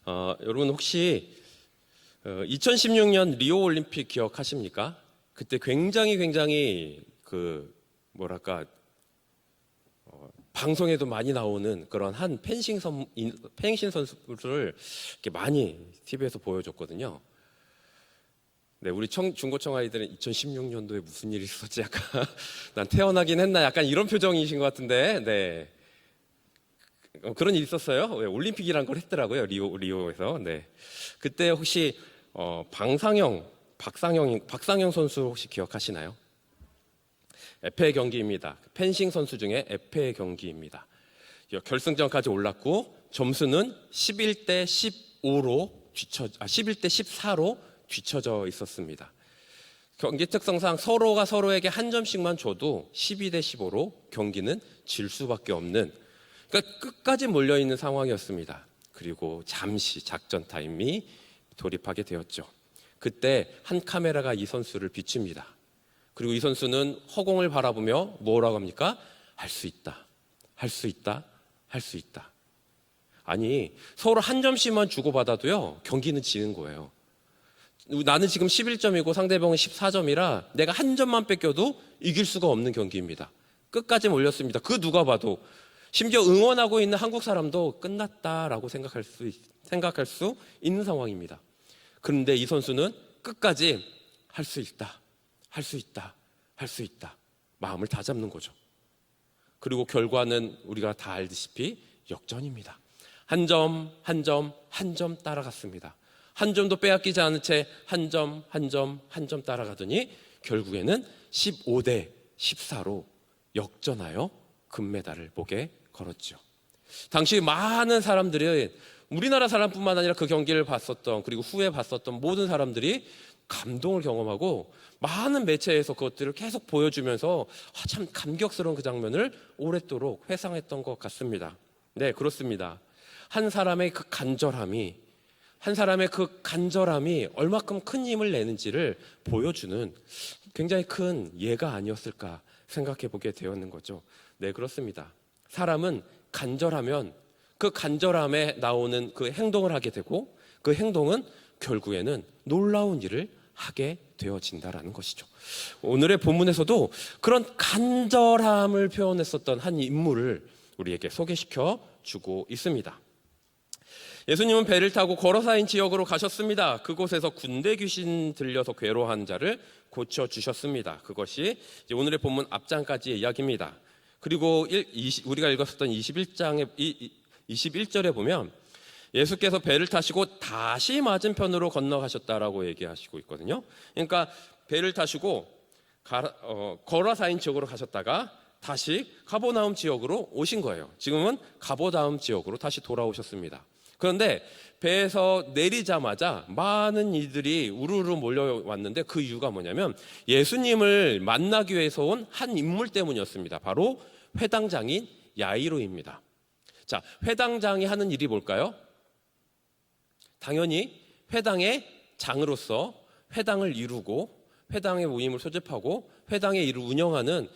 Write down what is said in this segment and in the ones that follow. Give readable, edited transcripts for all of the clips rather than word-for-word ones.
여러분 혹시 2016년 리오 올림픽 기억하십니까? 그때 굉장히 방송에도 많이 나오는 그런 한 펜싱 선수를 이렇게 많이 TV에서 보여줬거든요. 네, 우리 중고청 아이들은 2016년도에 무슨 일이 있었지? 약간 난 태어나긴 했나? 약간 이런 표정이신 것 같은데, 네. 그런 일이 있었어요. 왜 올림픽이란 걸 했더라고요. 리오에서. 네. 그때 혹시 박상영 선수 혹시 기억하시나요? 에페 경기입니다. 펜싱 선수 중에 에페 경기입니다. 결승전까지 올랐고 점수는 11대 14로 뒤쳐져 있었습니다. 경기 특성상 서로가 서로에게 한 점씩만 줘도 12대 15로 경기는 질 수밖에 없는, 그러니까 끝까지 몰려있는 상황이었습니다. 그리고 잠시 작전 타임이 돌입하게 되었죠. 그때 한 카메라가 이 선수를 비춥니다. 그리고 이 선수는 허공을 바라보며 뭐라고 합니까? 할 수 있다, 할 수 있다, 할 수 있다. 아니, 서로 한 점씩만 주고받아도요 경기는 지는 거예요. 나는 지금 11점이고 상대방은 14점이라 내가 한 점만 뺏겨도 이길 수가 없는 경기입니다. 끝까지 몰렸습니다. 그 누가 봐도, 심지어 응원하고 있는 한국 사람도 끝났다라고 생각할 수 있는 상황입니다. 그런데 이 선수는 끝까지 할 수 있다, 할 수 있다, 할 수 있다, 마음을 다 잡는 거죠. 그리고 결과는 우리가 다 알다시피 역전입니다. 한 점 따라갔습니다. 한 점도 빼앗기지 않은 채 한 점 따라가더니 결국에는 15대 14로 역전하여 금메달을 목에 걸었죠. 당시 많은 사람들이, 우리나라 사람뿐만 아니라 그 경기를 봤었던, 그리고 후에 봤었던 모든 사람들이 감동을 경험하고 많은 매체에서 그것들을 계속 보여주면서 참 감격스러운 그 장면을 오랫도록 회상했던 것 같습니다. 네, 그렇습니다. 한 사람의 그 간절함이 얼마큼 큰 힘을 내는지를 보여주는 굉장히 큰 예가 아니었을까 생각해 보게 되었는 거죠. 네, 그렇습니다. 사람은 간절하면 그 간절함에 나오는 그 행동을 하게 되고, 그 행동은 결국에는 놀라운 일을 하게 되어진다라는 것이죠. 오늘의 본문에서도 그런 간절함을 표현했었던 한 인물을 우리에게 소개시켜 주고 있습니다. 예수님은 배를 타고 걸어사인 지역으로 가셨습니다. 그곳에서 군대 귀신 들려서 괴로워하는 자를 고쳐주셨습니다. 그것이 이제 오늘의 본문 앞장까지의 이야기입니다. 그리고 우리가 읽었었던 21절에 보면 예수께서 배를 타시고 다시 맞은편으로 건너가셨다라고 얘기하시고 있거든요. 그러니까 배를 타시고 거라사인 지역으로 가셨다가 다시 가버나움 지역으로 오신 거예요. 지금은 가버나움 지역으로 다시 돌아오셨습니다. 그런데 배에서 내리자마자 많은 이들이 우르르 몰려왔는데 그 이유가 뭐냐면 예수님을 만나기 위해서 온 한 인물 때문이었습니다. 바로 회당장인 야이로입니다. 자, 회당장이 하는 일이 뭘까요? 당연히 회당의 장으로서 회당을 이루고 회당의 모임을 소집하고 회당의 일을 운영하는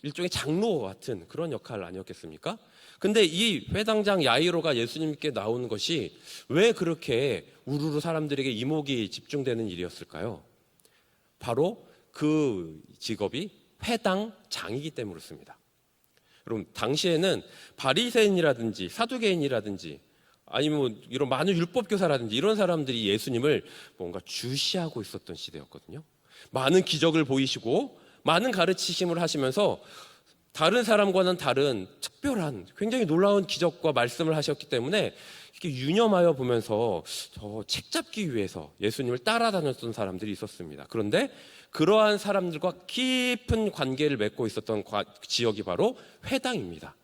일종의 장로 같은 그런 역할 아니었겠습니까? 근데 이 회당장 야이로가 예수님께 나오는 것이 왜 그렇게 우르르 사람들에게 이목이 집중되는 일이었을까요? 바로 그 직업이 회당장이기 때문이었습니다. 여러분, 당시에는 바리새인이라든지 사두개인이라든지 아니면 이런 많은 율법교사라든지 이런 사람들이 예수님을 뭔가 주시하고 있었던 시대였거든요. 많은 기적을 보이시고 많은 가르치심을 하시면서 다른 사람과는 다른 특별한 굉장히 놀라운 기적과 말씀을 하셨기 때문에 이렇게 유념하여 보면서 저 책 잡기 위해서 예수님을 따라다녔던 사람들이 있었습니다. 그런데 그러한 사람들과 깊은 관계를 맺고 있었던 지역이 바로 회당입니다.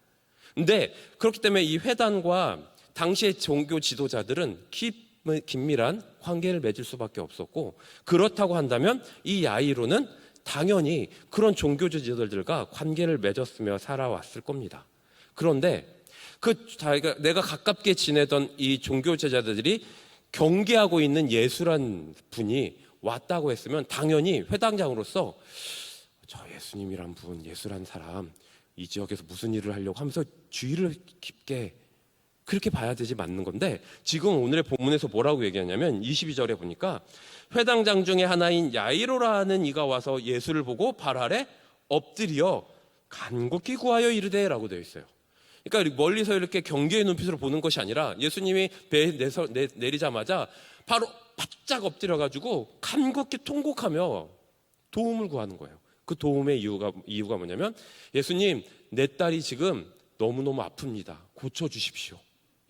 근데 그렇기 때문에 이 회당과 당시의 종교 지도자들은 긴밀한 관계를 맺을 수밖에 없었고, 그렇다고 한다면 이 야이로는 당연히 그런 종교 지도자들과 관계를 맺었으며 살아왔을 겁니다. 그런데 내가 가깝게 지내던 이 종교 제자들이 경계하고 있는 예수란 분이 왔다고 했으면 당연히 회당장으로서 저 예수님이란 분, 예수란 사람 이 지역에서 무슨 일을 하려고 하면서 주의를 깊게 그렇게 봐야 되지 맞는 건데, 지금 오늘의 본문에서 뭐라고 얘기하냐면 22절에 보니까 회당장 중에 하나인 야이로라는 이가 와서 예수를 보고 발 아래 엎드려 간곡히 구하여 이르되 라고 되어 있어요. 그러니까 멀리서 이렇게 경계의 눈빛으로 보는 것이 아니라 예수님이 배에 내리자마자 바로 바짝 엎드려가지고 간곡히 통곡하며 도움을 구하는 거예요. 그 도움의 이유가 뭐냐면, 예수님, 내 딸이 지금 너무너무 아픕니다. 고쳐주십시오.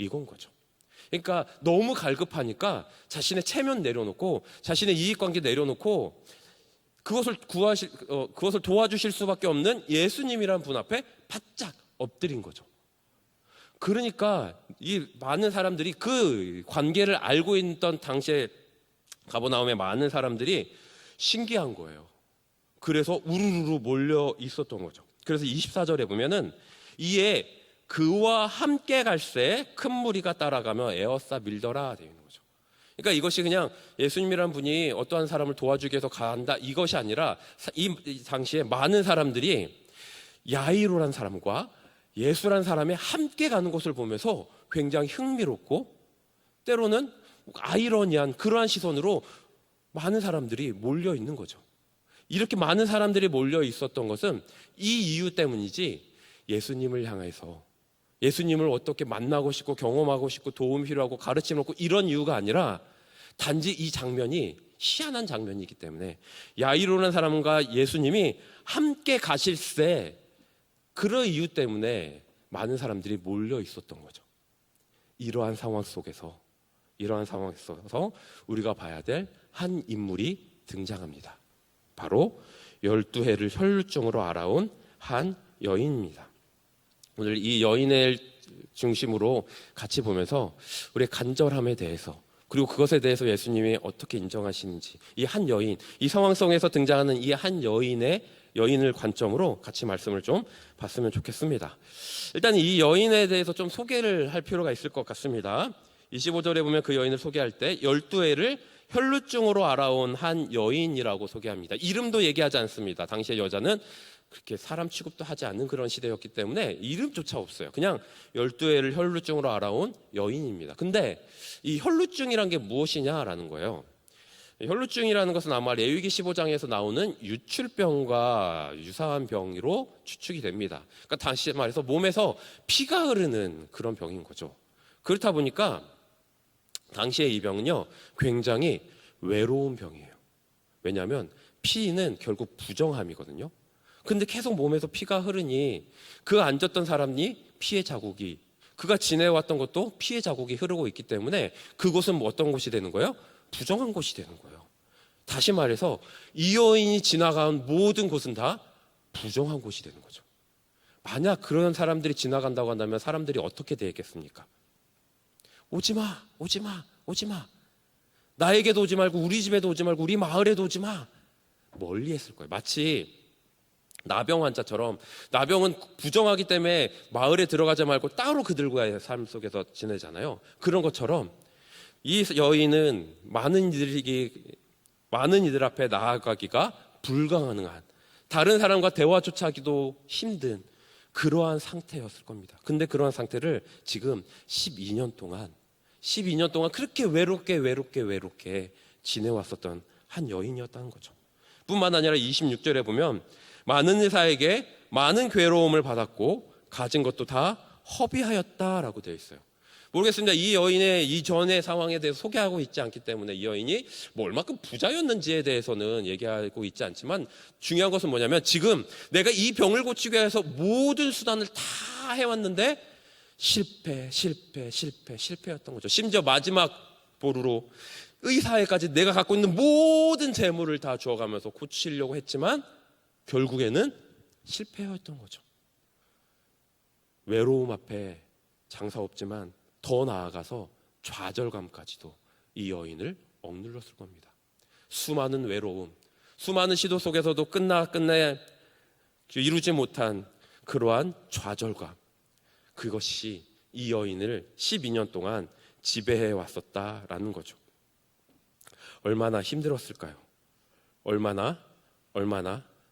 이건 거죠. 그러니까 너무 갈급하니까 자신의 체면 내려놓고, 자신의 이익관계 내려놓고, 그것을 도와주실 수밖에 없는 예수님이란 분 앞에 바짝 엎드린 거죠. 그러니까 이 많은 사람들이, 그 관계를 알고 있던 당시에 가버나움의 많은 사람들이 신기한 거예요. 그래서 우르르 몰려 있었던 거죠. 그래서 24절에 보면은 이에 그와 함께 갈새 큰 무리가 따라가며 에워싸 밀더라 되어 있는 거죠. 그러니까 이것이 그냥 예수님이란 분이 어떠한 사람을 도와주기 위해서 간다, 이것이 아니라 이 당시에 많은 사람들이 야이로란 사람과 예수란 사람이 함께 가는 것을 보면서 굉장히 흥미롭고 때로는 아이러니한 그러한 시선으로 많은 사람들이 몰려 있는 거죠. 이렇게 많은 사람들이 몰려 있었던 것은 이 이유 때문이지, 예수님을 향해서 예수님을 어떻게 만나고 싶고 경험하고 싶고 도움이 필요하고 가르침을 얻고 이런 이유가 아니라 단지 이 장면이 희한한 장면이기 때문에, 야이로라는 사람과 예수님이 함께 가실새, 그런 이유 때문에 많은 사람들이 몰려 있었던 거죠. 이러한 상황 속에서 우리가 봐야 될 한 인물이 등장합니다. 바로 12해를 혈루증으로 알아온 한 여인입니다. 오늘 이 여인을 중심으로 같이 보면서 우리의 간절함에 대해서, 그리고 그것에 대해서 예수님이 어떻게 인정하시는지, 이 한 여인, 이 상황 속에서 등장하는 이 한 여인을 관점으로 같이 말씀을 좀 봤으면 좋겠습니다. 일단 이 여인에 대해서 좀 소개를 할 필요가 있을 것 같습니다. 25절에 보면 그 여인을 소개할 때 12해를 혈루증으로 알아온 한 여인이라고 소개합니다. 이름도 얘기하지 않습니다. 당시의 여자는 그렇게 사람 취급도 하지 않는 그런 시대였기 때문에 이름조차 없어요. 그냥 12해를 혈루증으로 알아온 여인입니다. 근데 이 혈루증이란 게 무엇이냐라는 거예요. 혈루증이라는 것은 아마 레위기 15장에서 나오는 유출병과 유사한 병으로 추측이 됩니다. 그러니까 다시 말해서 몸에서 피가 흐르는 그런 병인 거죠. 그렇다 보니까 당시의 이 병은요, 굉장히 외로운 병이에요. 왜냐하면 피는 결국 부정함이거든요. 근데 계속 몸에서 피가 흐르니 그 앉았던 사람이 피의 자국이, 그가 지내왔던 것도 피의 자국이 흐르고 있기 때문에 그곳은 뭐 어떤 곳이 되는 거예요? 부정한 곳이 되는 거예요. 다시 말해서 이 여인이 지나간 모든 곳은 다 부정한 곳이 되는 거죠. 만약 그런 사람들이 지나간다고 한다면 사람들이 어떻게 대했겠습니까? 오지마, 오지마, 오지마. 나에게도 오지 말고, 우리 집에도 오지 말고, 우리 마을에도 오지 마. 멀리 했을 거예요. 마치 나병 환자처럼, 나병은 부정하기 때문에 마을에 들어가지 말고 따로 그들과의 삶 속에서 지내잖아요. 그런 것처럼 이 여인은 많은 이들 앞에 나아가기가 불가능한, 다른 사람과 대화조차 하기도 힘든 그러한 상태였을 겁니다. 근데 그러한 상태를 지금 12년 동안 그렇게 외롭게 지내왔었던 한 여인이었다는 거죠. 뿐만 아니라 26절에 보면 많은 여사에게 많은 괴로움을 받았고 가진 것도 다 허비하였다라고 되어 있어요. 모르겠습니다. 이 여인의 이전의 상황에 대해서 소개하고 있지 않기 때문에 이 여인이 뭐 얼마큼 부자였는지에 대해서는 얘기하고 있지 않지만, 중요한 것은 뭐냐면 지금 내가 이 병을 고치기 위해서 모든 수단을 다 해왔는데 실패였던 거죠. 심지어 마지막 보루로 의사에까지 내가 갖고 있는 모든 재물을 다 주어가면서 고치려고 했지만 결국에는 실패였던 거죠. 외로움 앞에 장사 없지만 더 나아가서 좌절감까지도 이 여인을 억눌렀을 겁니다. 수많은 외로움, 수많은 시도 속에서도 끝내 이루지 못한 그러한 좌절감, 그것이 이 여인을 12년 동안 지배해 왔었다라는 거죠. 얼마나 힘들었을까요? 얼마나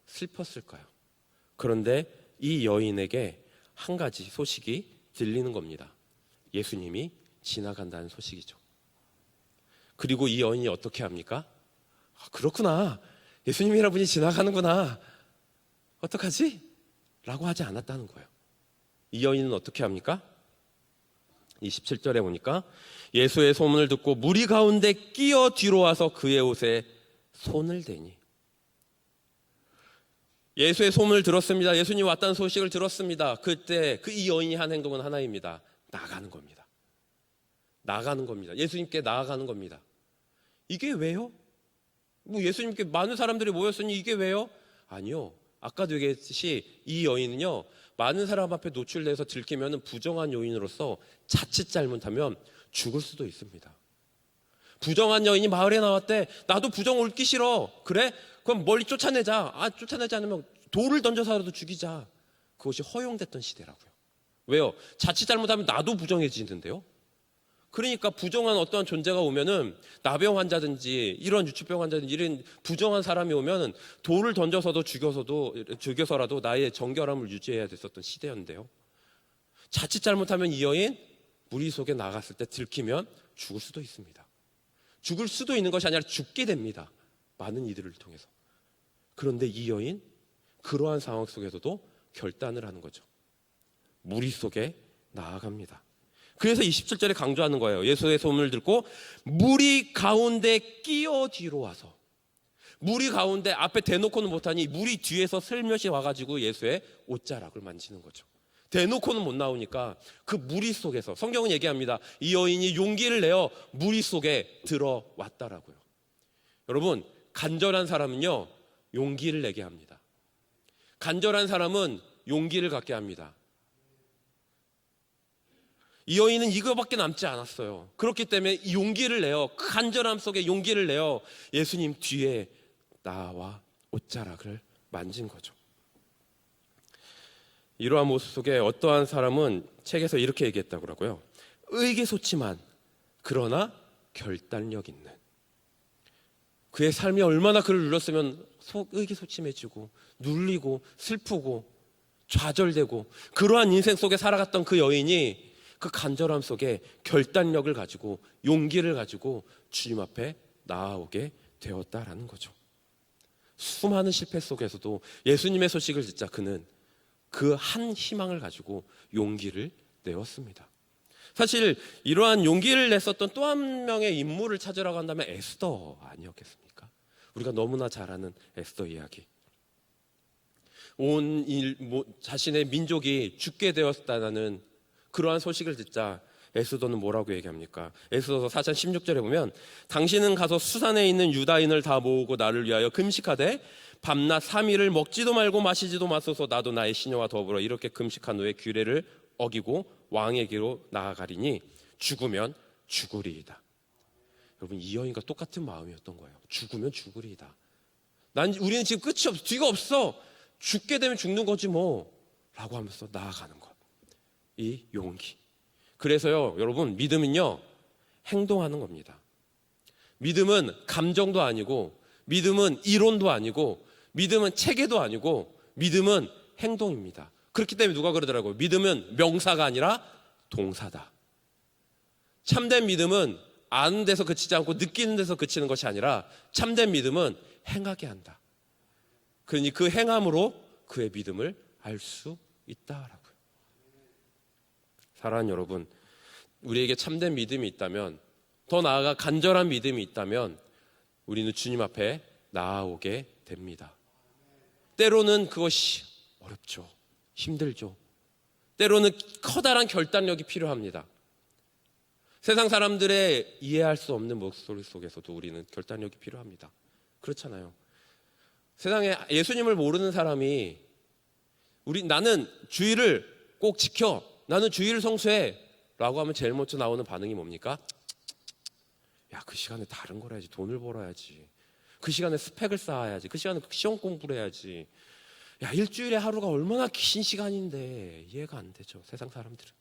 슬펐을까요? 그런데 이 여인에게 한 가지 소식이 들리는 겁니다. 예수님이 지나간다는 소식이죠. 그리고 이 여인이 어떻게 합니까? 그렇구나. 예수님이란 분이 지나가는구나. 어떡하지? 라고 하지 않았다는 거예요. 이 여인은 어떻게 합니까? 27절에 보니까 예수의 소문을 듣고 무리 가운데 끼어 뒤로 와서 그의 옷에 손을 대니. 예수의 소문을 들었습니다. 예수님 왔다는 소식을 들었습니다. 그때 이 여인이 한 행동은 하나입니다. 나가는 겁니다. 나가는 겁니다. 예수님께 나아가는 겁니다. 이게 왜요? 예수님께 많은 사람들이 모였으니 이게 왜요? 아니요. 아까도 얘기했듯이 이 여인은요, 많은 사람 앞에 노출돼서 들키면 부정한 요인으로서 자칫 잘못하면 죽을 수도 있습니다. 부정한 여인이 마을에 나왔대. 나도 부정 옳기 싫어. 그래? 그럼 멀리 쫓아내자. 쫓아내지 않으면 돌을 던져서라도 죽이자. 그것이 허용됐던 시대라고요. 왜요? 자칫 잘못하면 나도 부정해지는데요. 그러니까 부정한 어떠한 존재가 오면은 나병 환자든지 이런 유추병 환자든지 이런 부정한 사람이 오면 돌을 던져서도 죽여서라도 나의 정결함을 유지해야 됐었던 시대였는데요. 자칫 잘못하면 이 여인 무리 속에 나갔을 때 들키면 죽을 수도 있습니다. 죽을 수도 있는 것이 아니라 죽게 됩니다. 많은 이들을 통해서. 그런데 이 여인 그러한 상황 속에서도 결단을 하는 거죠. 무리 속에 나아갑니다. 그래서 27절에 강조하는 거예요. 예수의 소문을 듣고 무리 가운데 끼어 뒤로 와서, 무리 가운데 앞에 대놓고는 못하니 무리 뒤에서 슬며시 와가지고 예수의 옷자락을 만지는 거죠. 대놓고는 못 나오니까 그 무리 속에서, 성경은 얘기합니다. 이 여인이 용기를 내어 무리 속에 들어왔다라고요. 여러분, 간절한 사람은요, 용기를 내게 합니다. 간절한 사람은 용기를 갖게 합니다. 이 여인은 이거밖에 남지 않았어요. 그렇기 때문에 이 용기를 내어, 그 간절함 속에 용기를 내어 예수님 뒤에 나와 옷자락을 만진 거죠. 이러한 모습 속에 어떠한 사람은 책에서 이렇게 얘기했다고 하고요. 의기소침한 그러나 결단력 있는. 그의 삶이 얼마나 그를 눌렀으면 의기소침해지고 눌리고 슬프고 좌절되고 그러한 인생 속에 살아갔던 그 여인이 그 간절함 속에 결단력을 가지고 용기를 가지고 주님 앞에 나아오게 되었다라는 거죠. 수많은 실패 속에서도 예수님의 소식을 듣자 그는 그 한 희망을 가지고 용기를 내었습니다. 사실 이러한 용기를 냈었던 또 한 명의 인물을 찾으라고 한다면 에스더 아니었겠습니까? 우리가 너무나 잘 아는 에스더 이야기. 자신의 민족이 죽게 되었다는 그러한 소식을 듣자 에스더는 뭐라고 얘기합니까? 에스더서 4장 16절에 보면 당신은 가서 수산에 있는 유다인을 다 모으고 나를 위하여 금식하되 밤낮 3일을 먹지도 말고 마시지도 마소서. 나도 나의 시녀와 더불어 이렇게 금식한 후에 규례를 어기고 왕에게로 나아가리니 죽으면 죽으리이다. 여러분, 이 여인과 똑같은 마음이었던 거예요. 죽으면 죽으리이다. 우리는 지금 끝이 없어. 뒤가 없어. 죽게 되면 죽는 거지 뭐 라고 하면서 나아가는 것. 이 용기. 그래서요, 여러분, 믿음은요, 행동하는 겁니다. 믿음은 감정도 아니고, 믿음은 이론도 아니고, 믿음은 체계도 아니고, 믿음은 행동입니다. 그렇기 때문에 누가 그러더라고요. 믿음은 명사가 아니라 동사다. 참된 믿음은 아는 데서 그치지 않고 느끼는 데서 그치는 것이 아니라 참된 믿음은 행하게 한다. 그러니 그 행함으로 그의 믿음을 알 수 있다라고요. 사랑하는 여러분, 우리에게 참된 믿음이 있다면, 더 나아가 간절한 믿음이 있다면 우리는 주님 앞에 나아오게 됩니다. 때로는 그것이 어렵죠. 힘들죠. 때로는 커다란 결단력이 필요합니다. 세상 사람들의 이해할 수 없는 목소리 속에서도 우리는 결단력이 필요합니다. 그렇잖아요. 세상에 예수님을 모르는 사람이 나는 주의를 꼭 지켜, 나는 주의를 성수해 라고 하면 제일 먼저 나오는 반응이 뭡니까? 야, 그 시간에 다른 걸 해야지. 돈을 벌어야지. 그 시간에 스펙을 쌓아야지. 그 시간에 시험 공부를 해야지. 야, 일주일에 하루가 얼마나 긴 시간인데 이해가 안 되죠. 세상 사람들은.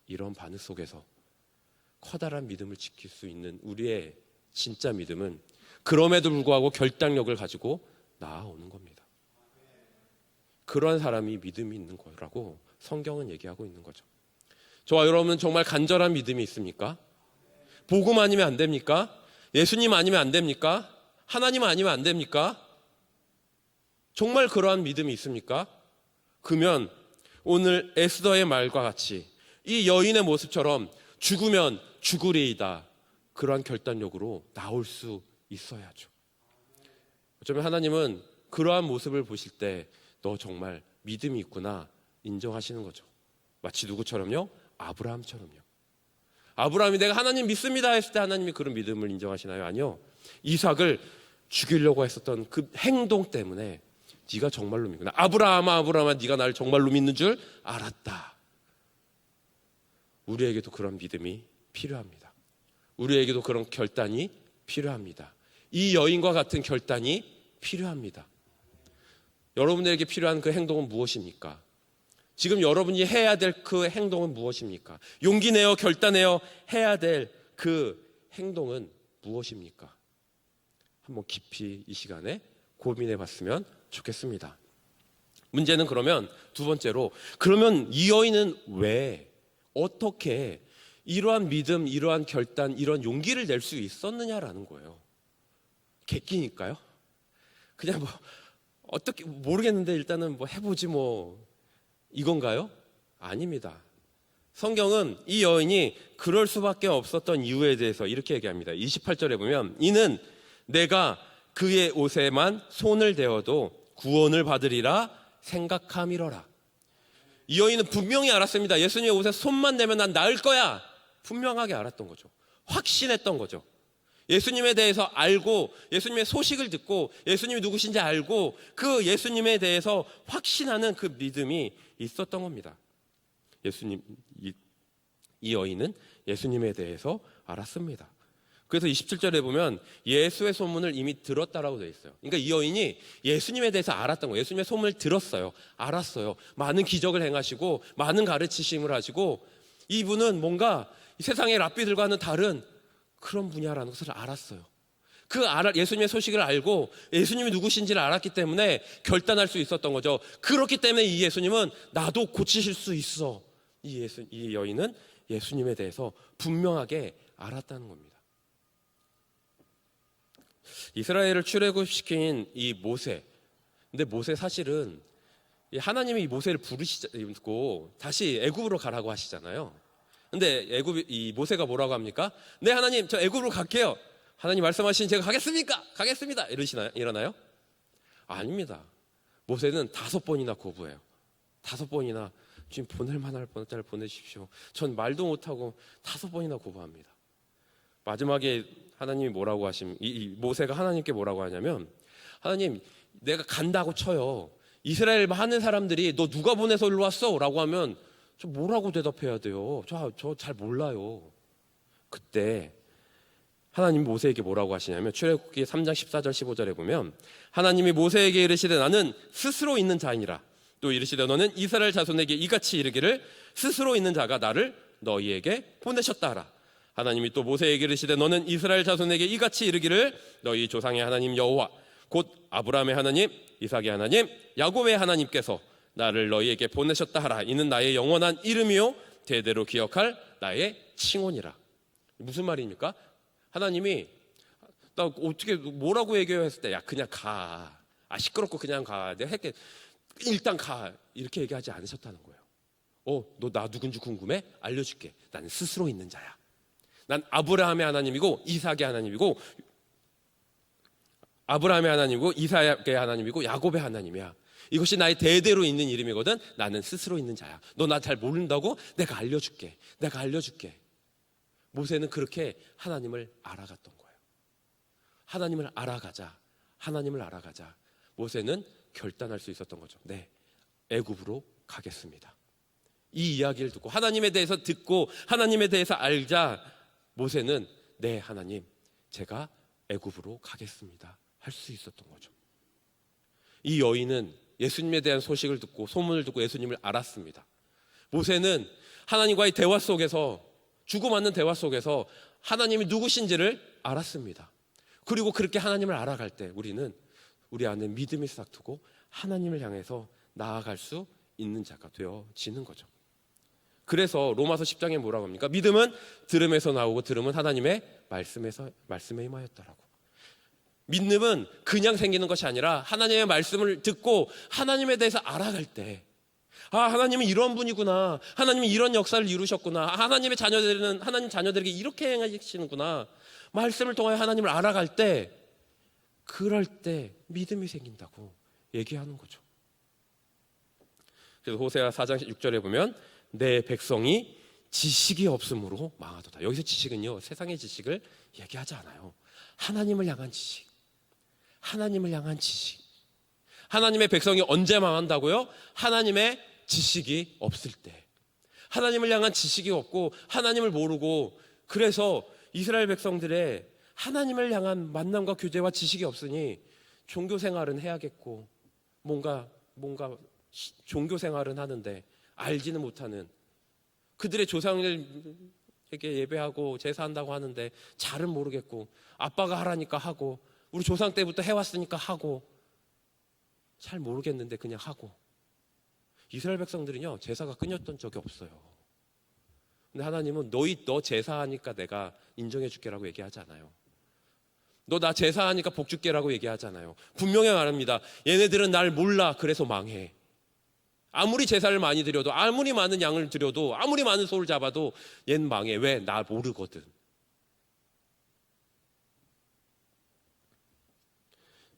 이런 반응 속에서 커다란 믿음을 지킬 수 있는 우리의 진짜 믿음은 그럼에도 불구하고 결단력을 가지고 나아오는 겁니다. 그러한 사람이 믿음이 있는 거라고 성경은 얘기하고 있는 거죠. 저와 여러분은 정말 간절한 믿음이 있습니까? 복음 아니면 안 됩니까? 예수님 아니면 안 됩니까? 하나님 아니면 안 됩니까? 정말 그러한 믿음이 있습니까? 그러면 오늘 에스더의 말과 같이 이 여인의 모습처럼 죽으면 죽으리이다, 그러한 결단력으로 나올 수 있어야죠. 어쩌면 하나님은 그러한 모습을 보실 때 너 정말 믿음이 있구나 인정하시는 거죠. 마치 누구처럼요? 아브라함처럼요. 아브라함이 내가 하나님 믿습니다 했을 때 하나님이 그런 믿음을 인정하시나요? 아니요. 이삭을 죽이려고 했었던 그 행동 때문에 네가 정말로 믿구나. 아브라함아 네가 나를 정말로 믿는 줄 알았다. 우리에게도 그런 믿음이 필요합니다. 우리에게도 그런 결단이 필요합니다. 이 여인과 같은 결단이 필요합니다. 여러분들에게 필요한 그 행동은 무엇입니까? 지금 여러분이 해야 될 그 행동은 무엇입니까? 용기 내어 결단해야 해야 될 그 행동은 무엇입니까? 한번 깊이 이 시간에 고민해 봤으면 좋겠습니다. 문제는 그러면 두 번째로, 그러면 이 여인은 왜, 어떻게 이러한 믿음, 이러한 결단, 이런 용기를 낼 수 있었느냐라는 거예요. 객기니까요? 그냥 어떻게 모르겠는데 일단은 해보지 이건가요? 아닙니다. 성경은 이 여인이 그럴 수밖에 없었던 이유에 대해서 이렇게 얘기합니다. 28절에 보면 이는 내가 그의 옷에만 손을 대어도 구원을 받으리라 생각함이러라. 이 여인은 분명히 알았습니다. 예수님의 옷에 손만 대면 난 나을 거야. 분명하게 알았던 거죠. 확신했던 거죠. 예수님에 대해서 알고, 예수님의 소식을 듣고, 예수님이 누구신지 알고, 그 예수님에 대해서 확신하는 그 믿음이 있었던 겁니다. 이 여인은 예수님에 대해서 알았습니다. 그래서 27절에 보면 예수의 소문을 이미 들었다라고 되어 있어요. 그러니까 이 여인이 예수님에 대해서 알았던 거예요. 예수님의 소문을 들었어요. 알았어요. 많은 기적을 행하시고 많은 가르치심을 하시고 이분은 뭔가 이 세상의 랍비들과는 다른 그런 분야라는 것을 알았어요. 예수님의 소식을 알고 예수님이 누구신지를 알았기 때문에 결단할 수 있었던 거죠. 그렇기 때문에 이 예수님은 나도 고치실 수 있어. 이 여인은 예수님에 대해서 분명하게 알았다는 겁니다. 이스라엘을 출애굽시킨 이 모세. 근데 모세 사실은 하나님이 이 모세를 부르시고 다시 애굽으로 가라고 하시잖아요. 근데 이 모세가 뭐라고 합니까? 네, 하나님, 저 애굽으로 갈게요. 하나님 말씀하시니 제가 가겠습니다. 이러나요? 아닙니다. 모세는 5번이나 거부해요. 5번이나 지금 보낼 만할 때를 보내십시오. 전 말도 못하고 5번이나 거부합니다. 마지막에 하나님이 뭐라고 이 모세가 하나님께 뭐라고 하냐면, 하나님, 내가 간다고 쳐요. 이스라엘 많은 사람들이 너 누가 보내서 일로 왔어? 라고 하면 저 뭐라고 대답해야 돼요? 저 잘 몰라요. 그때 하나님이 모세에게 뭐라고 하시냐면 출애굽기 3장 14절 15절에 보면 하나님이 모세에게 이르시되 나는 스스로 있는 자이니라. 또 이르시되 너는 이스라엘 자손에게 이같이 이르기를 스스로 있는 자가 나를 너희에게 보내셨다 하라. 하나님이 또 모세에게 이르시되 너는 이스라엘 자손에게 이같이 이르기를 너희 조상의 하나님 여호와 곧 아브라함의 하나님, 이삭의 하나님, 야곱의 하나님께서 나를 너희에게 보내셨다 하라. 이는 나의 영원한 이름이요 대대로 기억할 나의 칭혼이라. 무슨 말입니까? 하나님이 나 어떻게 뭐라고 얘기해요 했을 때 야 그냥 가. 시끄럽고 그냥 가. 내가 할게. 일단 가. 이렇게 얘기하지 않으셨다는 거예요. 너 나 누군지 궁금해? 알려줄게. 나는 스스로 있는 자야. 난 아브라함의 하나님이고 이삭의 하나님이고 아브라함의 하나님이고 이삭의 하나님이고 야곱의 하나님이야. 이것이 나의 대대로 있는 이름이거든. 나는 스스로 있는 자야. 너 나 잘 모른다고? 내가 알려줄게. 모세는 그렇게 하나님을 알아갔던 거예요. 하나님을 알아가자. 모세는 결단할 수 있었던 거죠. 네, 애굽으로 가겠습니다. 이 이야기를 듣고 하나님에 대해서 듣고 하나님에 대해서 알자 모세는 네, 하나님, 제가 애굽으로 가겠습니다. 할 수 있었던 거죠. 이 여인은 예수님에 대한 소식을 듣고 소문을 듣고 예수님을 알았습니다. 모세는 하나님과의 대화 속에서 주고받는 대화 속에서 하나님이 누구신지를 알았습니다. 그리고 그렇게 하나님을 알아갈 때 우리는 우리 안에 믿음이 싹트고 하나님을 향해서 나아갈 수 있는 자가 되어지는 거죠. 그래서 로마서 10장에 뭐라고 합니까? 믿음은 들음에서 나오고 들음은 하나님의 말씀에 임하였더라고. 믿음은 그냥 생기는 것이 아니라 하나님의 말씀을 듣고 하나님에 대해서 알아갈 때, 하나님은 이런 분이구나, 하나님은 이런 역사를 이루셨구나, 하나님 자녀들에게 이렇게 행하시는구나, 말씀을 통하여 하나님을 알아갈 때, 그럴 때 믿음이 생긴다고 얘기하는 거죠. 그래서 호세아 4장 6절에 보면 내 백성이 지식이 없으므로 망하도다. 여기서 지식은요, 세상의 지식을 얘기하지 않아요. 하나님을 향한 지식. 하나님을 향한 지식. 하나님의 백성이 언제 망한다고요? 하나님의 지식이 없을 때. 하나님을 향한 지식이 없고 하나님을 모르고, 그래서 이스라엘 백성들의 하나님을 향한 만남과 교제와 지식이 없으니 종교 생활은 해야겠고 뭔가 종교 생활은 하는데 알지는 못하는, 그들의 조상에게 예배하고 제사한다고 하는데 잘은 모르겠고, 아빠가 하라니까 하고 우리 조상 때부터 해왔으니까 하고 잘 모르겠는데 그냥 하고. 이스라엘 백성들은요, 제사가 끊겼던 적이 없어요. 근데 하나님은 너 제사하니까 내가 인정해 줄게라고 얘기하지 않아요. 너 나 제사하니까 복 줄게라고 얘기하잖아요. 분명히 말합니다. 얘네들은 날 몰라, 그래서 망해. 아무리 제사를 많이 드려도, 아무리 많은 양을 드려도, 아무리 많은 소를 잡아도 얜 망해. 왜? 나 모르거든.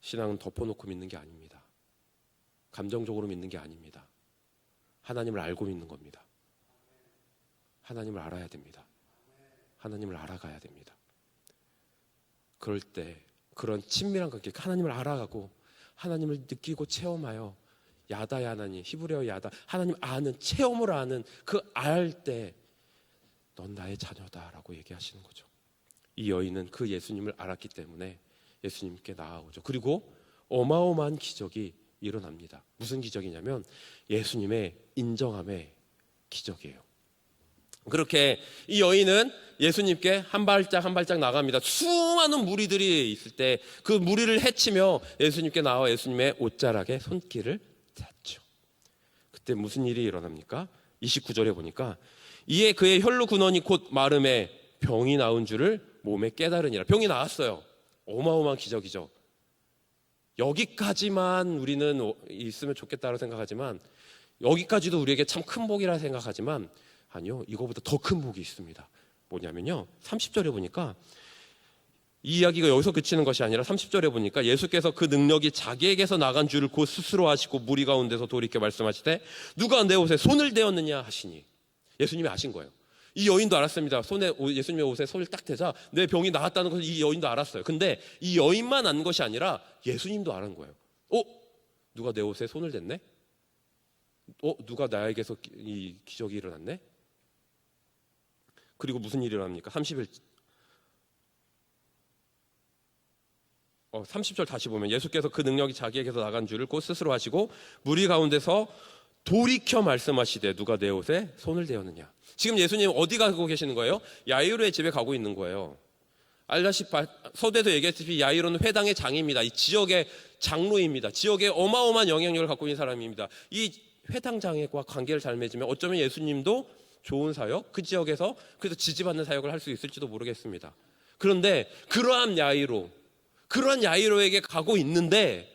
신앙은 덮어놓고 믿는 게 아닙니다. 감정적으로 믿는 게 아닙니다. 하나님을 알고 믿는 겁니다. 하나님을 알아야 됩니다. 하나님을 알아가야 됩니다. 그럴 때 그런 친밀한 관계, 하나님을 알아가고 하나님을 느끼고 체험하여 야다야 하나님, 히브리어 야다, 하나님 아는, 체험을 아는 그 알 때 넌 나의 자녀다라고 얘기하시는 거죠. 이 여인은 그 예수님을 알았기 때문에 예수님께 나아오죠. 그리고 어마어마한 기적이 일어납니다. 무슨 기적이냐면 예수님의 인정함의 기적이에요. 그렇게 이 여인은 예수님께 한 발짝 한 발짝 나갑니다. 수많은 무리들이 있을 때 그 무리를 헤치며 예수님께 나와 예수님의 옷자락에 손길을 닿죠. 그때 무슨 일이 일어납니까? 29절에 보니까 이에 그의 혈루 근원이 곧 마름에 병이 나은 줄을 몸에 깨달으니라. 병이 나았어요. 어마어마한 기적이죠. 여기까지만 우리는 있으면 좋겠다고 생각하지만, 여기까지도 우리에게 참 큰 복이라 생각하지만, 아니요, 이거보다 더 큰 복이 있습니다. 뭐냐면요, 30절에 보니까 이 이야기가 여기서 그치는 것이 아니라 30절에 보니까 예수께서 그 능력이 자기에게서 나간 줄을 곧 스스로 아시고 무리 가운데서 돌이켜 말씀하시되 누가 내 옷에 손을 대었느냐 하시니, 예수님이 아신 거예요. 이 여인도 알았습니다. 예수님의 옷에 손을 딱 대자 내 병이 나았다는 것을 이 여인도 알았어요. 근데 이 여인만 안 것이 아니라 예수님도 아는 거예요. 누가 내 옷에 손을 댔네? 누가 나에게서 이 기적이 일어났네? 그리고 무슨 일이 일어납니까? 30절 다시 보면 예수께서 그 능력이 자기에게서 나간 줄을 곧 스스로 하시고 무리 가운데서 돌이켜 말씀하시되 누가 내 옷에 손을 대었느냐. 지금 예수님 어디 가고 계시는 거예요? 야이로의 집에 가고 있는 거예요. 서두에서 얘기했듯이 야이로는 회당의 장입니다. 이 지역의 장로입니다. 지역에 어마어마한 영향력을 갖고 있는 사람입니다. 이 회당장과 관계를 잘 맺으면 어쩌면 예수님도 좋은 사역, 그 지역에서 그래서 지지받는 사역을 할 수 있을지도 모르겠습니다. 그런데 그러한 야이로에게 가고 있는데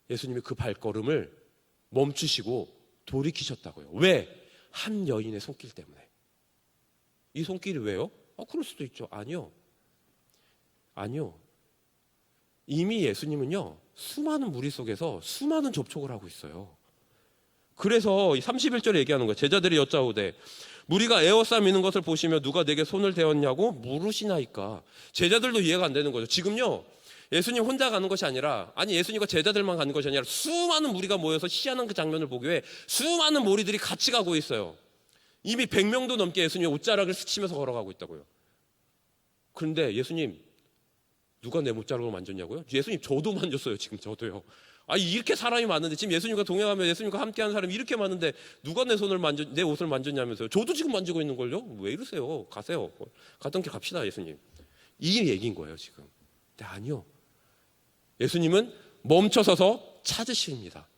예수님이 그 발걸음을 멈추시고 돌이키셨다고요. 왜? 한 여인의 손길 때문에. 이 손길이 왜요? 그럴 수도 있죠. 아니요. 이미 예수님은요, 수많은 무리 속에서 수많은 접촉을 하고 있어요. 그래서 31절에 얘기하는 거예요. 제자들이 여짜오되 무리가 에워싸 미는 것을 보시며 누가 내게 손을 대었냐고 물으시나이까. 제자들도 이해가 안 되는 거죠. 지금요, 예수님 혼자 가는 것이 아니라, 예수님과 제자들만 가는 것이 아니라 수많은 무리가 모여서 희한한 그 장면을 보기 위해 수많은 무리들이 같이 가고 있어요. 이미 100명도 넘게 예수님의 옷자락을 스치면서 걸어가고 있다고요. 그런데 예수님, 누가 내 옷자락을 만졌냐고요? 예수님, 저도 만졌어요. 지금 저도요. 이렇게 사람이 많은데, 지금 예수님과 동행하며 예수님과 함께하는 사람이 이렇게 많은데 누가 내 옷을 만졌냐면서요. 저도 지금 만지고 있는걸요? 왜 이러세요? 가세요. 가던 길 갑시다, 예수님. 이 얘기인 거예요, 지금. 근데 아니요. 예수님은 멈춰서서 찾으십니다.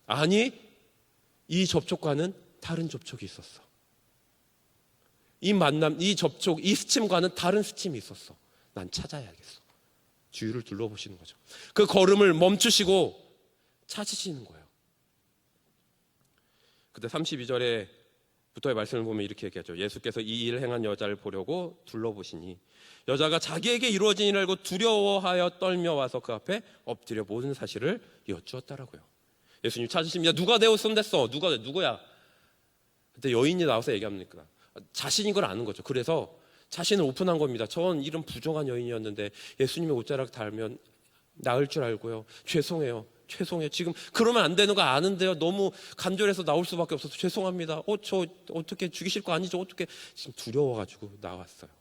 이 접촉과는 다른 접촉이 있었어. 이 만남, 이 접촉, 이 스침과는 다른 스침이 있었어. 난 찾아야겠어. 주위를 둘러보시는 거죠. 그 걸음을 멈추시고 찾으시는 거예요. 그때 32절에부터의 말씀을 보면 이렇게 얘기하죠. 예수께서 이 일을 행한 여자를 보려고 둘러보시니 여자가 자기에게 이루어진 일을 알고 두려워하여 떨며 와서 그 앞에 엎드려 모든 사실을 여쭈었다라고요. 예수님 찾으십니다. 누가 내 옷 손댔어? 누구야? 그때 여인이 나와서 얘기합니까? 자신인 걸 아는 거죠. 그래서 자신을 오픈한 겁니다. 전 이런 부정한 여인이었는데 예수님의 옷자락 달면 나을 줄 알고요. 죄송해요. 지금 그러면 안 되는 거 아는데요. 너무 간절해서 나올 수밖에 없어서 죄송합니다. 저 어떻게 죽이실 거 아니죠? 어떻게 지금 두려워가지고 나왔어요.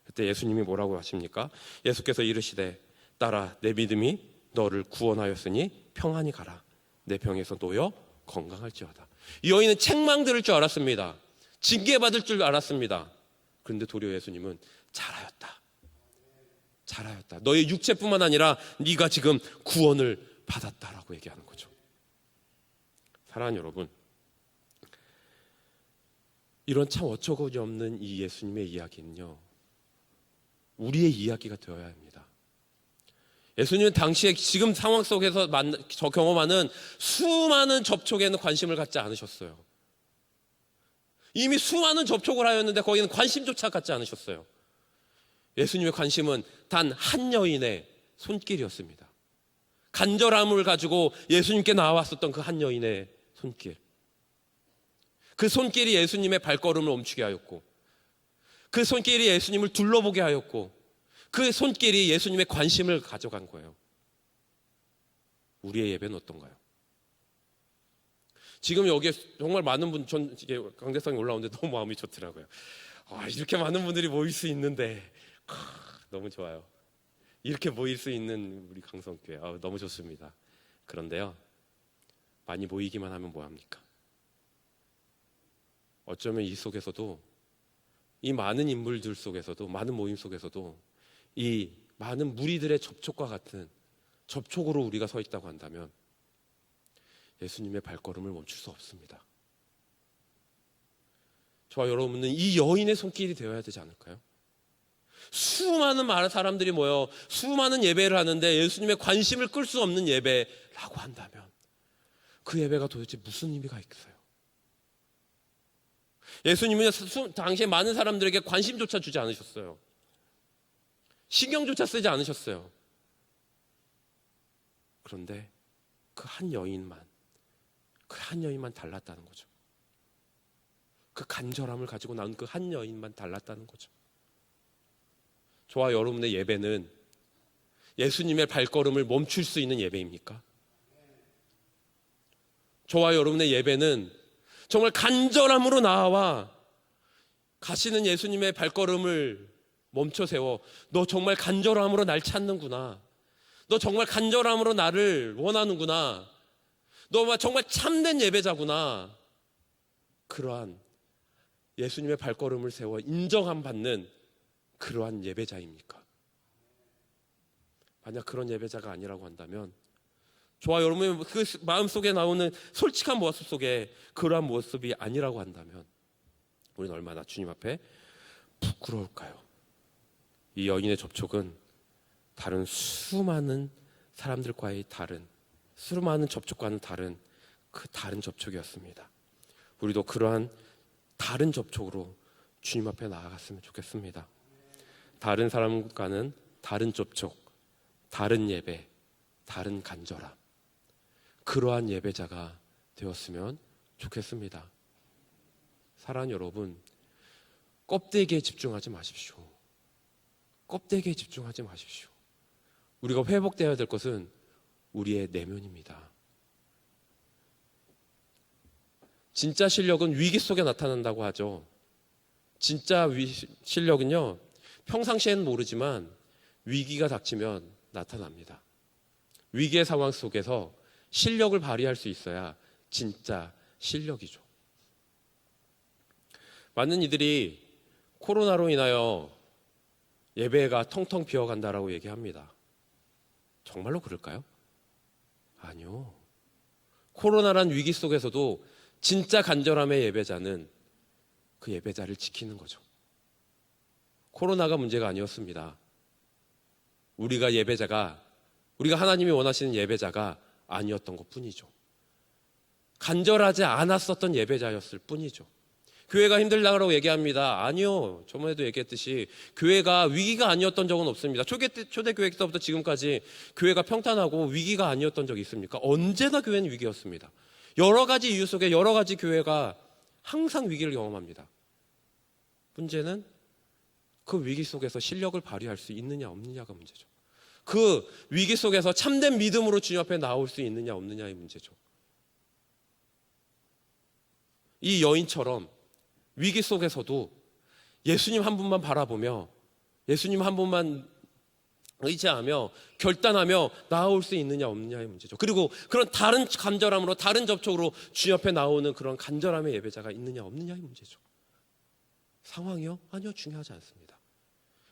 그때 예수님이 뭐라고 하십니까? 예수께서 이르시되 딸아 내 믿음이 너를 구원하였으니 평안히 가라. 내 병에서 놓여 건강할지어다. 이 여인은 책망 들을 줄 알았습니다. 징계받을 줄 알았습니다. 그런데 도리어 예수님은 잘하였다. 너의 육체뿐만 아니라 네가 지금 구원을 받았다라고 얘기하는 거죠. 사랑하는 여러분, 이런 참 어처구니 없는 이 예수님의 이야기는요, 우리의 이야기가 되어야 합니다. 예수님은 당시에 지금 상황 속에서 경험하는 수많은 접촉에는 관심을 갖지 않으셨어요. 이미 수많은 접촉을 하였는데 거기는 관심조차 갖지 않으셨어요. 예수님의 관심은 단 한 여인의 손길이었습니다. 간절함을 가지고 예수님께 나왔었던 그 한 여인의 손길. 그 손길이 예수님의 발걸음을 멈추게 하였고, 그 손길이 예수님을 둘러보게 하였고, 그 손길이 예수님의 관심을 가져간 거예요. 우리의 예배는 어떤가요? 지금 여기에 정말 많은 분, 전 이게 강대상에 올라오는데 너무 마음이 좋더라고요. 이렇게 많은 분들이 모일 수 있는데 너무 좋아요. 이렇게 모일 수 있는 우리 강성교회 너무 좋습니다. 그런데요, 많이 모이기만 하면 뭐합니까? 어쩌면 이 속에서도, 이 많은 인물들 속에서도, 많은 모임 속에서도 이 많은 무리들의 접촉과 같은 접촉으로 우리가 서 있다고 한다면 예수님의 발걸음을 멈출 수 없습니다. 저와 여러분은 이 여인의 손길이 되어야 되지 않을까요? 수많은 사람들이 모여 수많은 예배를 하는데 예수님의 관심을 끌 수 없는 예배라고 한다면 그 예배가 도대체 무슨 의미가 있겠어요? 예수님은 당시에 많은 사람들에게 관심조차 주지 않으셨어요. 신경조차 쓰지 않으셨어요. 그런데 그 한 여인만 달랐다는 거죠. 그 간절함을 가지고 나온 그 한 여인만 달랐다는 거죠. 저와 여러분의 예배는 예수님의 발걸음을 멈출 수 있는 예배입니까? 저와 여러분의 예배는 정말 간절함으로 나와 가시는 예수님의 발걸음을 멈춰 세워, 너 정말 간절함으로 날 찾는구나, 너 정말 간절함으로 나를 원하는구나, 너 정말 참된 예배자구나, 그러한 예수님의 발걸음을 세워 인정함 받는 그러한 예배자입니까? 만약 그런 예배자가 아니라고 한다면, 저와 여러분의 그 마음속에 나오는 솔직한 모습 속에 그러한 모습이 아니라고 한다면 우리는 얼마나 주님 앞에 부끄러울까요? 이 여인의 접촉은 다른 수많은 사람들과의 수많은 접촉과는 다른 그 다른 접촉이었습니다. 우리도 그러한 다른 접촉으로 주님 앞에 나아갔으면 좋겠습니다. 다른 사람과는 다른 접촉, 다른 예배, 다른 간절함, 그러한 예배자가 되었으면 좋겠습니다. 사랑하는 여러분, 껍데기에 집중하지 마십시오. 껍데기에 집중하지 마십시오. 우리가 회복되어야 될 것은 우리의 내면입니다. 진짜 실력은 위기 속에 나타난다고 하죠. 진짜 실력은요, 평상시에는 모르지만 위기가 닥치면 나타납니다. 위기의 상황 속에서 실력을 발휘할 수 있어야 진짜 실력이죠. 많은 이들이 코로나로 인하여 예배가 텅텅 비어간다라고 얘기합니다. 정말로 그럴까요? 아니요. 코로나란 위기 속에서도 진짜 간절함의 예배자는 그 예배자를 지키는 거죠. 코로나가 문제가 아니었습니다. 우리가 하나님이 원하시는 예배자가 아니었던 것 뿐이죠. 간절하지 않았었던 예배자였을 뿐이죠. 교회가 힘들다고 얘기합니다. 아니요. 저번에도 얘기했듯이 교회가 위기가 아니었던 적은 없습니다. 초대교회 때부터 지금까지 교회가 평탄하고 위기가 아니었던 적이 있습니까? 언제나 교회는 위기였습니다. 여러 가지 이유 속에 여러 가지 교회가 항상 위기를 경험합니다. 문제는 그 위기 속에서 실력을 발휘할 수 있느냐 없느냐가 문제죠. 그 위기 속에서 참된 믿음으로 주님 앞에 나올 수 있느냐 없느냐의 문제죠. 이 여인처럼 위기 속에서도 예수님 한 분만 바라보며 예수님 한 분만 의지하며 결단하며 나올 수 있느냐 없느냐의 문제죠. 그리고 그런 다른 간절함으로 다른 접촉으로 주님 앞에 나오는 그런 간절함의 예배자가 있느냐 없느냐의 문제죠. 상황이요? 아니요. 중요하지 않습니다.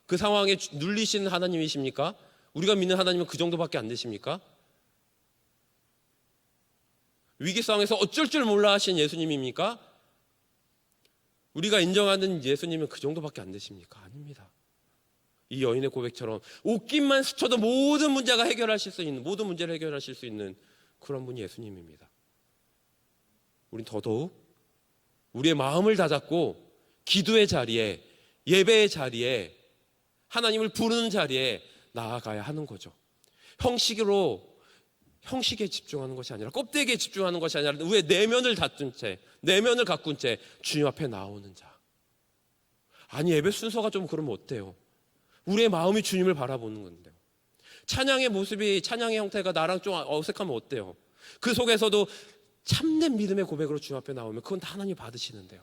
그 상황에 눌리시는 하나님이십니까? 우리가 믿는 하나님은 그 정도밖에 안 되십니까? 위기 상황에서 어쩔 줄 몰라 하신 예수님입니까? 우리가 인정하는 예수님은 그 정도밖에 안 되십니까? 아닙니다. 이 여인의 고백처럼 옷깃만 스쳐도 모든 문제를 해결하실 수 있는 그런 분이 예수님입니다. 우린 더더욱 우리의 마음을 다잡고 기도의 자리에, 예배의 자리에, 하나님을 부르는 자리에 나아가야 하는 거죠. 형식에 집중하는 것이 아니라, 껍데기에 집중하는 것이 아니라 왜 내면을 가꾼 채 주님 앞에 나오는 자. 아니, 예배 순서가 좀 그러면 어때요? 우리의 마음이 주님을 바라보는 건데요. 찬양의 모습이, 찬양의 형태가 나랑 좀 어색하면 어때요? 그 속에서도 참된 믿음의 고백으로 주님 앞에 나오면 그건 다 하나님이 받으시는데요.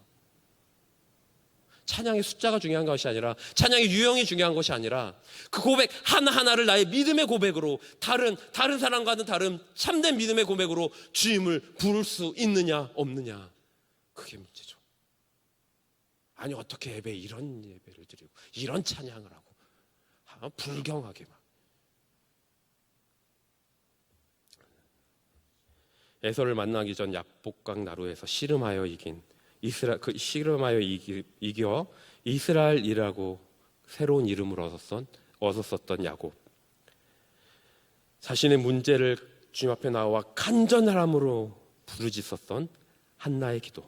찬양의 숫자가 중요한 것이 아니라, 찬양의 유형이 중요한 것이 아니라, 그 고백 하나하나를 나의 믿음의 고백으로, 다른 사람과는 다른 참된 믿음의 고백으로 주님을 부를 수 있느냐 없느냐, 그게 문제죠. 아니, 어떻게 이런 예배를 드리고 이런 찬양을 하고 불경하게 막. 에서를 만나기 전 야복강 나루에서 씨름하여 이겨 이스라엘이라고 새로운 이름을 얻었었던 야곱. 자신의 문제를 주님 앞에 나와 간절함으로 부르짖었던 한나의 기도.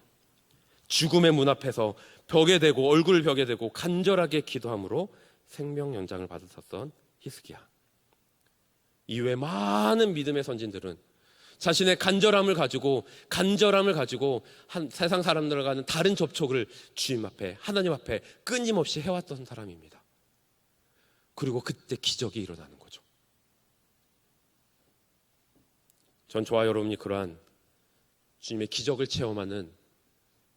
죽음의 문 앞에서 얼굴을 벽에 대고 간절하게 기도함으로 생명 연장을 받았었던 히스기야. 이외 많은 믿음의 선진들은 자신의 간절함을 가지고 세상 사람들과는 다른 접촉을 주님 앞에, 하나님 앞에 끊임없이 해왔던 사람입니다. 그리고 그때 기적이 일어나는 거죠. 전 저와 여러분이 그러한 주님의 기적을 체험하는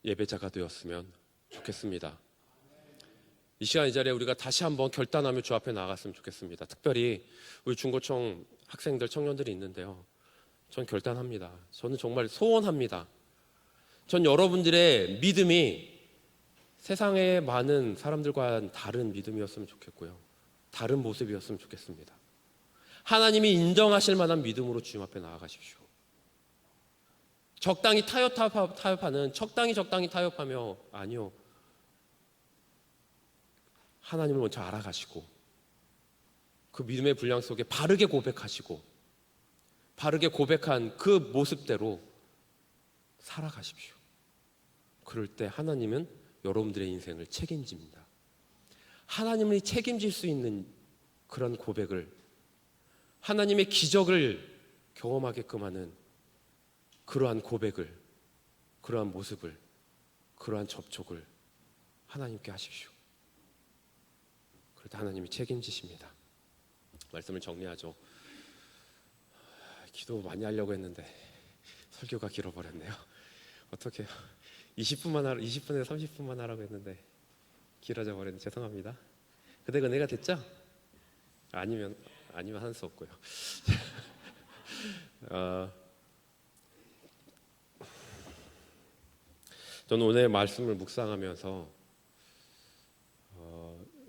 예배자가 되었으면 좋겠습니다. 이 시간 이 자리에 우리가 다시 한번 결단하며 주 앞에 나아갔으면 좋겠습니다. 특별히 우리 중고청 학생들, 청년들이 있는데요. 전 결단합니다. 저는 정말 소원합니다. 전 여러분들의 믿음이 세상의 많은 사람들과는 다른 믿음이었으면 좋겠고요. 다른 모습이었으면 좋겠습니다. 하나님이 인정하실 만한 믿음으로 주님 앞에 나아가십시오. 적당히 타협하는, 적당히 타협하며, 아니요. 하나님을 먼저 알아가시고 그 믿음의 분량 속에 바르게 고백하시고 바르게 고백한 그 모습대로 살아가십시오. 그럴 때 하나님은 여러분들의 인생을 책임집니다. 하나님이 책임질 수 있는 그런 고백을, 하나님의 기적을 경험하게끔 하는 그러한 고백을, 그러한 모습을, 그러한 접촉을 하나님께 하십시오. 그럴 때 하나님이 책임지십니다. 말씀을 정리하죠. 기도 많이 하려고 했는데 설교가 길어버렸네요. 어떡해요. 20분에서 30분만 하라고 했는데 길어져 버렸네. 죄송합니다. 그대가 은혜가 됐죠? 아니면 할 수 없고요. 저는 오늘 말씀을 묵상하면서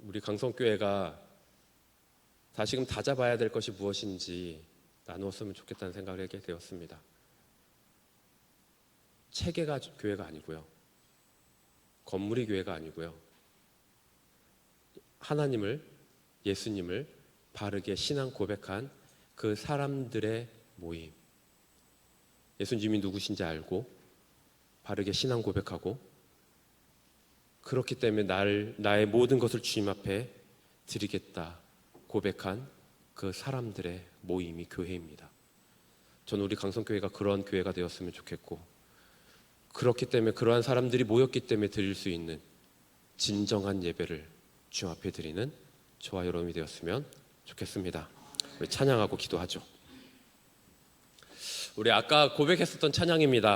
우리 강성교회가 다시금 다잡아야 될 것이 무엇인지 나누었으면 좋겠다는 생각을 하게 되었습니다. 체계가 교회가 아니고요. 건물이 교회가 아니고요. 하나님을, 예수님을 바르게 신앙 고백한 그 사람들의 모임. 예수님이 누구신지 알고 바르게 신앙 고백하고, 그렇기 때문에 나의 모든 것을 주님 앞에 드리겠다 고백한 그 사람들의 모임이 교회입니다. 저는 우리 강성교회가 그런 교회가 되었으면 좋겠고, 그렇기 때문에 그러한 사람들이 모였기 때문에 드릴 수 있는 진정한 예배를 주님 앞에 드리는 저와 여러분이 되었으면 좋겠습니다. 우리 찬양하고 기도하죠. 우리 아까 고백했었던 찬양입니다.